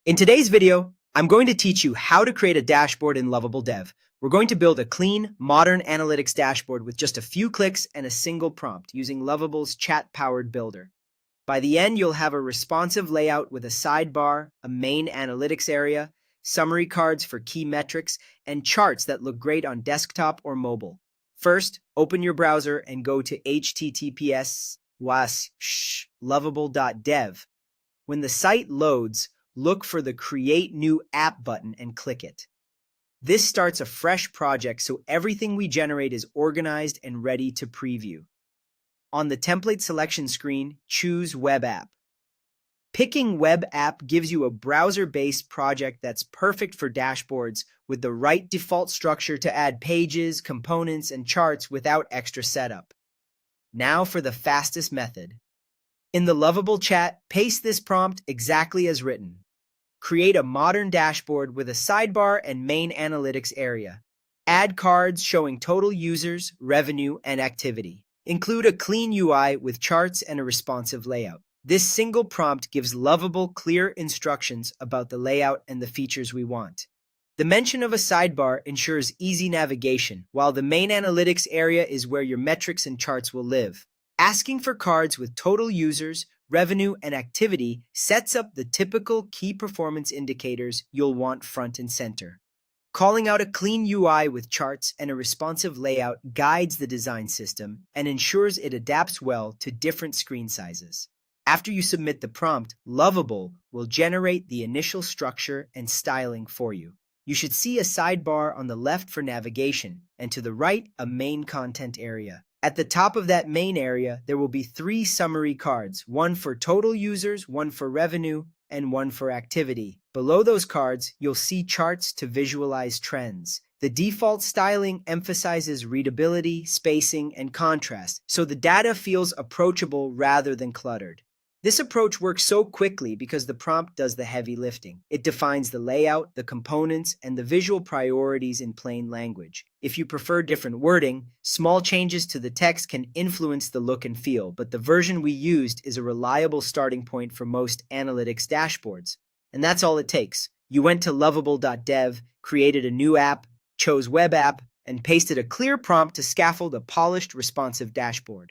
In today's video, I'm going to teach you how to create a dashboard in Lovable Dev. We're going to build a clean, modern analytics dashboard with just a few clicks and a single prompt using Lovable's chat-powered builder. By the end, you'll have a responsive layout with a sidebar, a main analytics area, summary cards for key metrics, and charts that look great on desktop or mobile. First, open your browser and go to https://lovable.dev. When the site loads, look for the Create New App button and click it. This starts a fresh project so everything we generate is organized and ready to preview. On the template selection screen, choose Web App. Picking Web App gives you a browser-based project that's perfect for dashboards with the right default structure to add pages, components, and charts without extra setup. Now for the fastest method. In the Lovable chat, paste this prompt exactly as written. Create a modern dashboard with a sidebar and main analytics area. Add cards showing total users, revenue, and activity. Include a clean UI with charts and a responsive layout. This single prompt gives Lovable clear instructions about the layout and the features we want. The mention of a sidebar ensures easy navigation, while the main analytics area is where your metrics and charts will live. Asking for cards with total users, revenue, and activity sets up the typical key performance indicators you'll want front and center. Calling out a clean UI with charts and a responsive layout guides the design system and ensures it adapts well to different screen sizes. After you submit the prompt, Lovable will generate the initial structure and styling for you. You should see a sidebar on the left for navigation, and to the right, a main content area. At the top of that main area, there will be 3 summary cards, one for total users, one for revenue, and one for activity. Below those cards, you'll see charts to visualize trends. The default styling emphasizes readability, spacing, and contrast, so the data feels approachable rather than cluttered. This approach works so quickly because the prompt does the heavy lifting. It defines the layout, the components, and the visual priorities in plain language. If you prefer different wording, small changes to the text can influence the look and feel, but the version we used is a reliable starting point for most analytics dashboards. And that's all it takes. You went to lovable.dev, created a new app, chose Web App, and pasted a clear prompt to scaffold a polished, responsive dashboard.